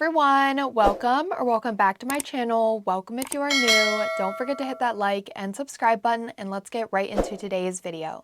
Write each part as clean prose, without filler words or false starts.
everyone, welcome back to my channel. Welcome if you are new. Don't forget to hit that like and subscribe button, and let's get right into today's video.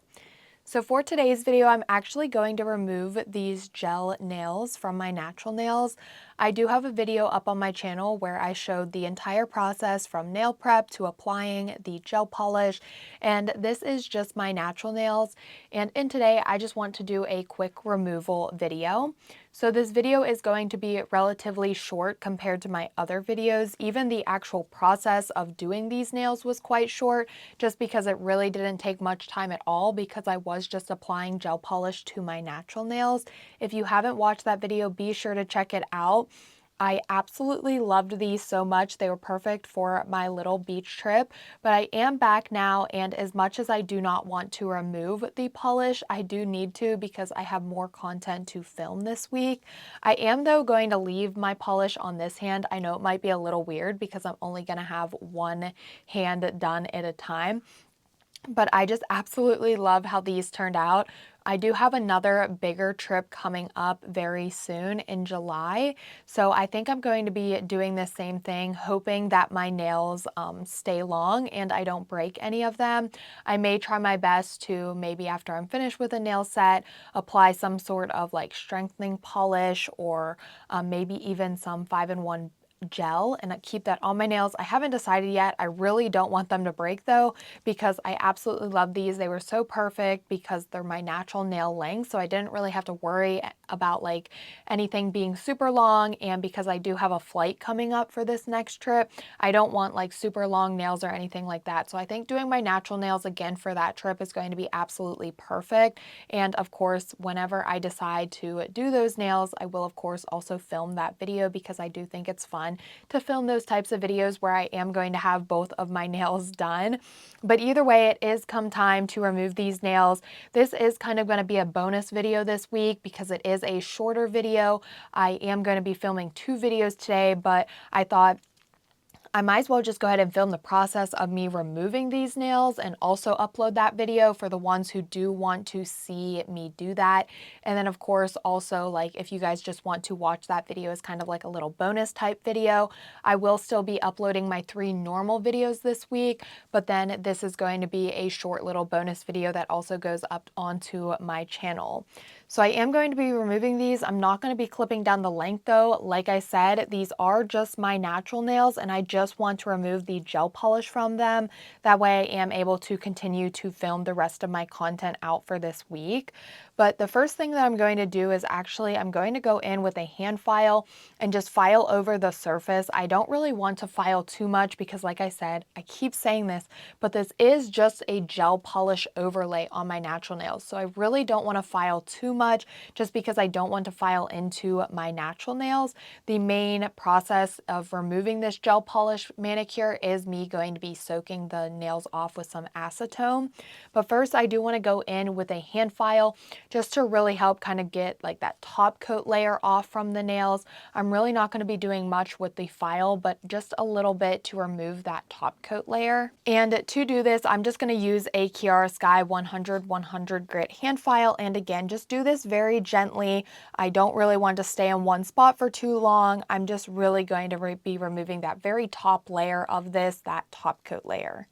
So for today's video, I'm actually going to remove these gel nails from my natural nails. I do have a video up on my channel where I showed the entire process from nail prep to applying the gel polish, and this is just my natural nails. And in today, I just want to do a quick removal video. So this video is going to be relatively short compared to my other videos. Even the actual process of doing these nails was quite short, just because it really didn't take much time at all, because I was just applying gel polish to my natural nails. If you haven't watched that video, be sure to check it out. I absolutely loved these so much. They were perfect for my little beach trip, but I am back now, and as much as I do not want to remove the polish, I do need to because I have more content to film this week. I am though going to leave my polish on this hand. I know it might be a little weird because I'm only going to have one hand done at a time, but I just absolutely love how these turned out. I do have another bigger trip coming up very soon in July, so I think I'm going to be doing the same thing, hoping that my nails stay long and I don't break any of them. I may try my best to, maybe after I'm finished with a nail set, apply some sort of like strengthening polish, or maybe even some 5-in-1 gel and keep that on my nails. I haven't decided yet. I really don't want them to break though, because I absolutely love these. They were so perfect because they're my natural nail length, so I didn't really have to worry about like anything being super long. And because I do have a flight coming up for this next trip, I don't want like super long nails or anything like that. So I think doing my natural nails again for that trip is going to be absolutely perfect. And of course, whenever I decide to do those nails, I will of course also film that video, because I do think it's fun to film those types of videos where I am going to have both of my nails done. But either way, it is come time to remove these nails. This is kind of going to be a bonus video this week because it is a shorter video. I am going to be filming 2 videos today, but I thought I might as well just go ahead and film the process of me removing these nails and also upload that video for the ones who do want to see me do that. And then of course also, like, if you guys just want to watch that video as kind of like a little bonus type video, I will still be uploading my 3 normal videos this week, but then this is going to be a short little bonus video that also goes up onto my channel. So I am going to be removing these. I'm not going to be clipping down the length though. Like I said, these are just my natural nails and I just want to remove the gel polish from them. That way I am able to continue to film the rest of my content out for this week. But the first thing that I'm going to do is actually I'm going to go in with a hand file and just file over the surface. I don't really want to file too much because, like I said, I keep saying this, but this is just a gel polish overlay on my natural nails. So I really don't want to file too much, just because I don't want to file into my natural nails. The main process of removing this gel polish manicure is me going to be soaking the nails off with some acetone. But first I do want to go in with a hand file just to really help kind of get like that top coat layer off from the nails. I'm really not going to be doing much with the file, but just a little bit to remove that top coat layer. And to do this, I'm just going to use a Chiara Sky 100 grit hand file. And again, just do this very gently. I don't really want to stay in one spot for too long. I'm just really going to be removing that very top layer of this, that top coat layer.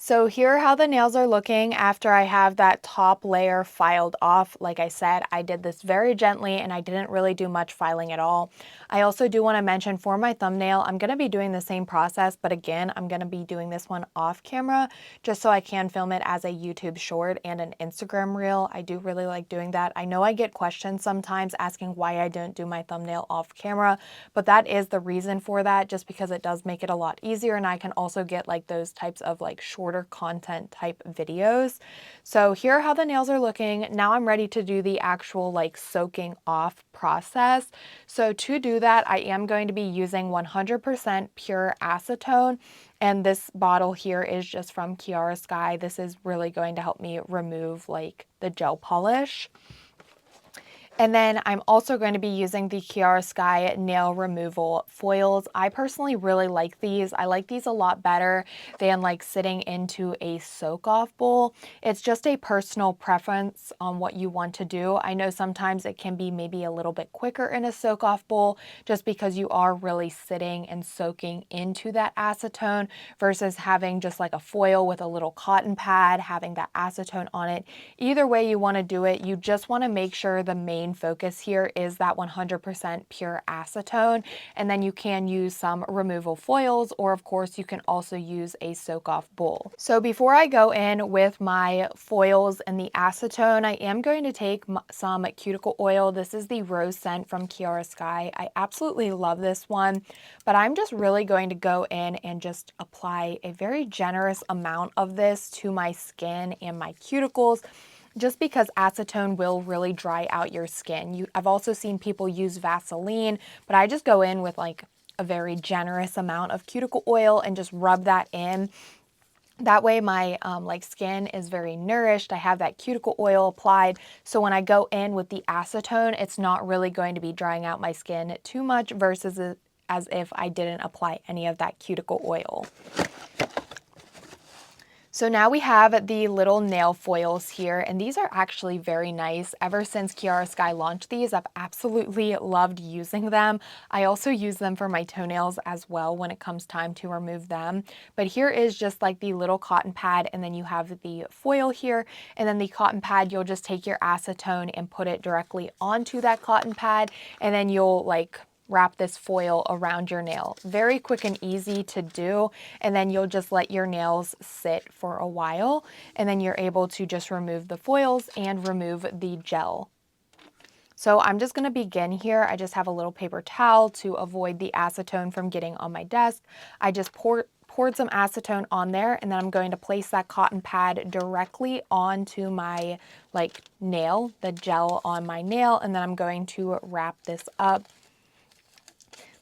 So here are how the nails are looking after I have that top layer filed off. Like I said, I did this very gently and I didn't really do much filing at all. I also do want to mention for my thumbnail, I'm going to be doing the same process, but again, I'm going to be doing this one off camera just so I can film it as a YouTube short and an Instagram reel. I do really like doing that. I know I get questions sometimes asking why I don't do my thumbnail off camera, but that is the reason for that, just because it does make it a lot easier and I can also get like those types of like shorter content type videos. So here are how the nails are looking. Now I'm ready to do the actual like soaking off process. So to do that, I am going to be using 100% pure acetone. And this bottle here is just from Kiara Sky. This is really going to help me remove like the gel polish. And then I'm also going to be using the Kiara Sky nail removal foils. I personally really like these. I like these a lot better than like sitting into a soak off bowl. It's just a personal preference on what you want to do. I know sometimes it can be maybe a little bit quicker in a soak off bowl just because you are really sitting and soaking into that acetone versus having just like a foil with a little cotton pad, having that acetone on it. Either way you want to do it, you just want to make sure the main focus here is that 100% pure acetone, and then you can use some removal foils, or of course you can also use a soak off bowl. So before I go in with my foils and the acetone, I am going to take some cuticle oil. This is the rose scent from Kiara Sky. I absolutely love this one, but I'm just really going to go in and just apply a very generous amount of this to my skin and my cuticles, just because acetone will really dry out your skin. I've also seen people use Vaseline, but I just go in with like a very generous amount of cuticle oil and just rub that in. That way my like skin is very nourished. I have that cuticle oil applied. So when I go in with the acetone, it's not really going to be drying out my skin too much versus as if I didn't apply any of that cuticle oil. So now we have the little nail foils here, and these are actually very nice. Ever since Kiara Sky launched these, I've absolutely loved using them. I also use them for my toenails as well when it comes time to remove them. But here is just like the little cotton pad, and then you have the foil here, and then the cotton pad, you'll just take your acetone and put it directly onto that cotton pad, and then you'll like wrap this foil around your nail. Very quick and easy to do, and then you'll just let your nails sit for a while, and then you're able to just remove the foils and remove the gel. So I'm just going to begin here. I just have a little paper towel to avoid the acetone from getting on my desk. I just poured some acetone on there, and then I'm going to place that cotton pad directly onto my like nail, the gel on my nail, and then I'm going to wrap this up.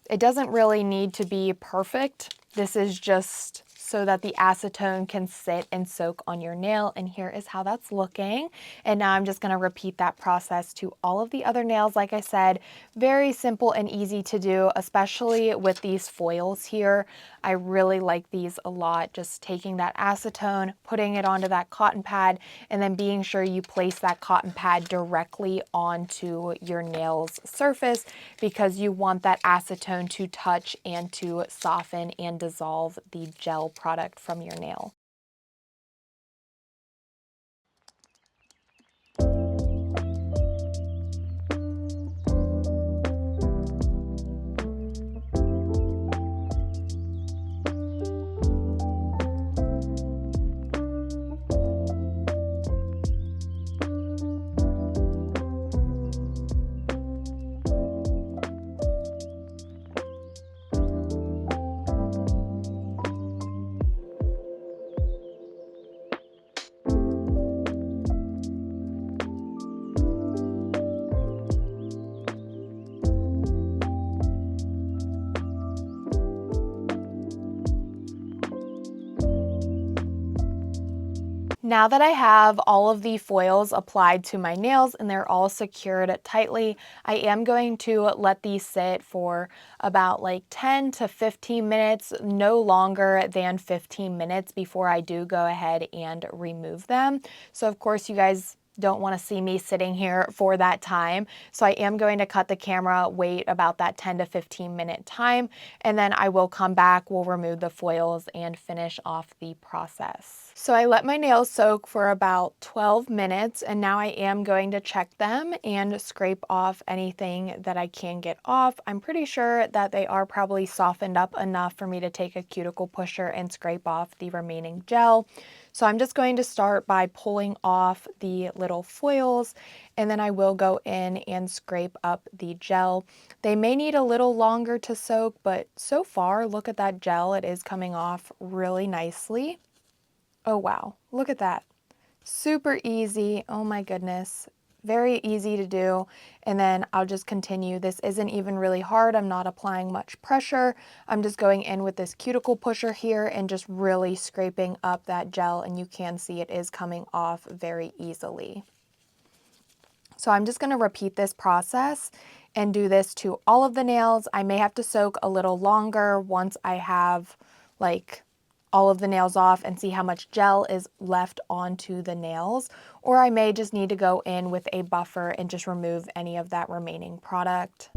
It doesn't really need to be perfect. This is just so that the acetone can sit and soak on your nail, and here is how that's looking. And now I'm just going to repeat that process to all of the other nails. Like I said, very simple and easy to do, especially with these foils here. I really like these a lot. Just taking that acetone, putting it onto that cotton pad, and then being sure you place that cotton pad directly onto your nail's surface, because you want that acetone to touch and to soften and dissolve the gel product from your nail. Now that I have all of the foils applied to my nails and they're all secured tightly, I am going to let these sit for about like 10 to 15 minutes, no longer than 15 minutes before I do go ahead and remove them. So of course you guys don't want to see me sitting here for that time. So I am going to cut the camera, wait about that 10 to 15 minute time, and then I will come back, we'll remove the foils and finish off the process. So I let my nails soak for about 12 minutes, and now I am going to check them and scrape off anything that I can get off. I'm pretty sure that they are probably softened up enough for me to take a cuticle pusher and scrape off the remaining gel. So I'm just going to start by pulling off the little foils, and then I will go in and scrape up the gel. They may need a little longer to soak, but so far, look at that gel. It is coming off really nicely. Oh wow, look at that. Super easy. Oh my goodness. Very easy to do. And then I'll just continue. This isn't even really hard. I'm not applying much pressure. I'm just going in with this cuticle pusher here and just really scraping up that gel, and you can see it is coming off very easily. So I'm just going to repeat this process and do this to all of the nails. I may have to soak a little longer once I have like all of the nails off and see how much gel is left onto the nails, or I may just need to go in with a buffer and just remove any of that remaining product.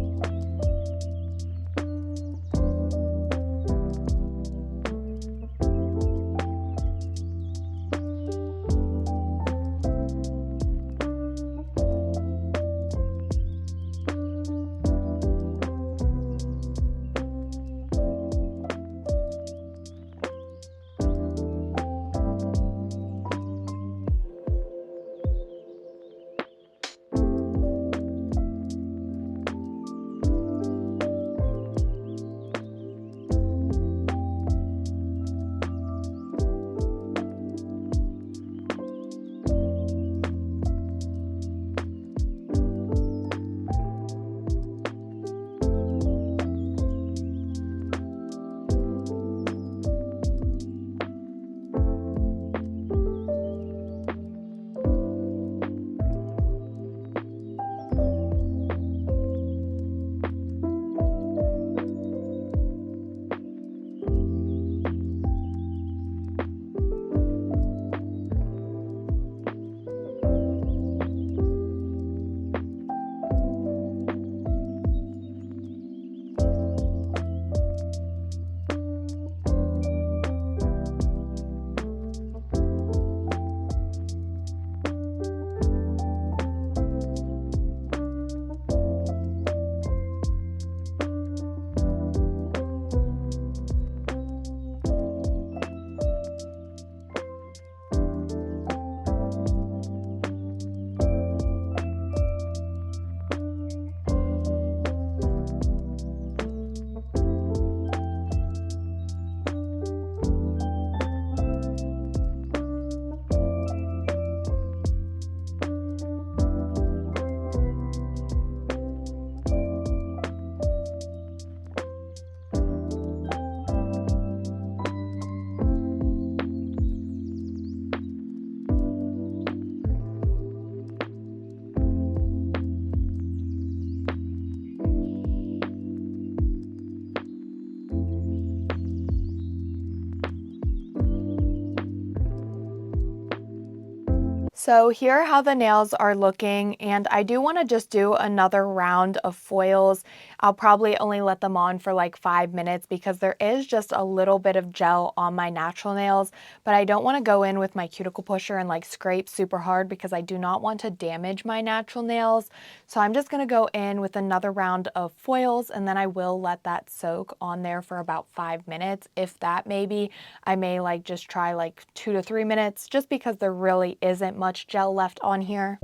So here are how the nails are looking, and I do want to just do another round of foils. I'll probably only let them on for like 5 minutes because there is just a little bit of gel on my natural nails, but I don't want to go in with my cuticle pusher and like scrape super hard because I do not want to damage my natural nails. So I'm just going to go in with another round of foils, and then I will let that soak on there for about 5 minutes. If that, maybe I may like just try like 2 to 3 minutes just because there really isn't much gel left on here.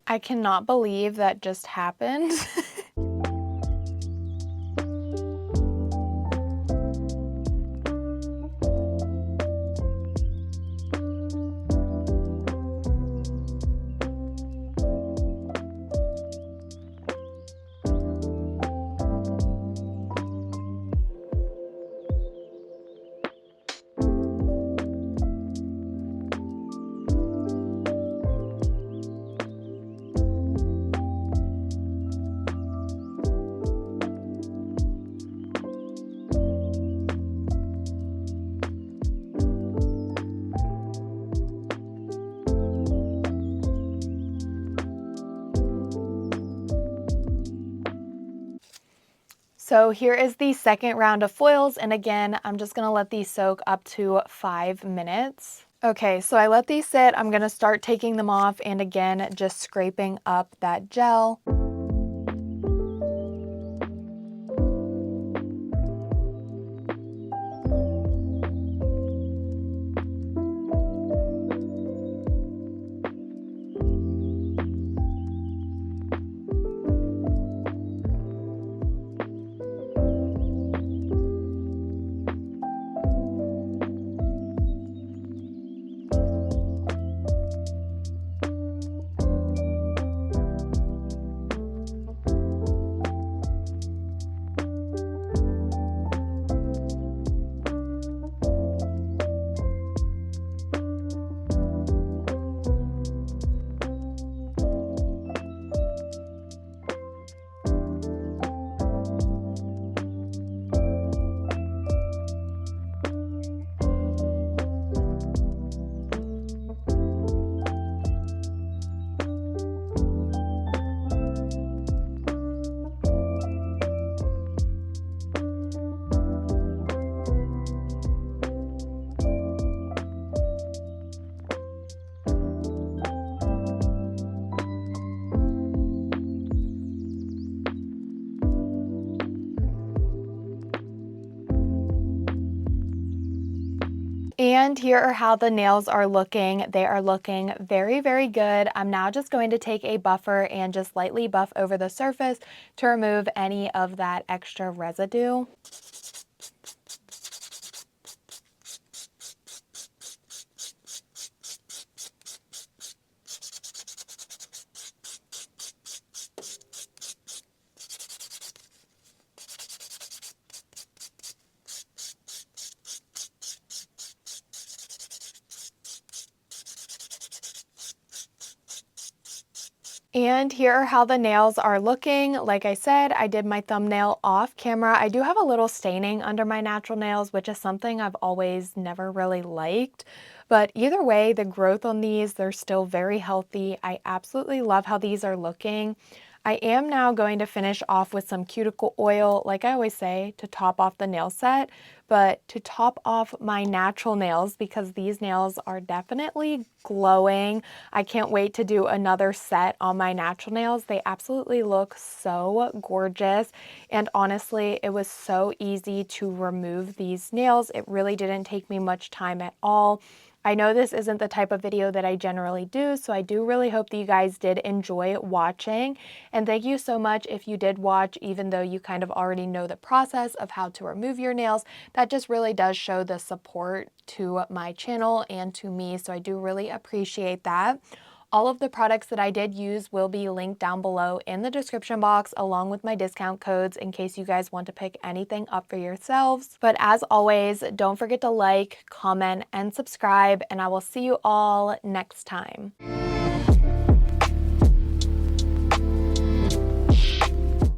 I cannot believe that just happened. So here is the second round of foils, and again, I'm just gonna let these soak up to 5 minutes. Okay, so I let these sit. I'm gonna start taking them off, and again, just scraping up that gel. And here are how the nails are looking. They are looking very, very good. I'm now just going to take a buffer and just lightly buff over the surface to remove any of that extra residue. And here are how the nails are looking. Like I said, I did my thumbnail off camera. I do have a little staining under my natural nails, which is something I've always never really liked. But either way, the growth on these, they're still very healthy. I absolutely love how these are looking. I am now going to finish off with some cuticle oil, like I always say, to top off the nail set, but to top off my natural nails because these nails are definitely glowing. I can't wait to do another set on my natural nails. They absolutely look so gorgeous. And honestly, it was so easy to remove these nails. It really didn't take me much time at all. I know this isn't the type of video that I generally do, so I do really hope that you guys did enjoy watching. And thank you so much if you did watch, even though you kind of already know the process of how to remove your nails. That just really does show the support to my channel and to me, so I do really appreciate that. All of the products that I did use will be linked down below in the description box along with my discount codes in case you guys want to pick anything up for yourselves. But as always, don't forget to like, comment, and subscribe, and I will see you all next time.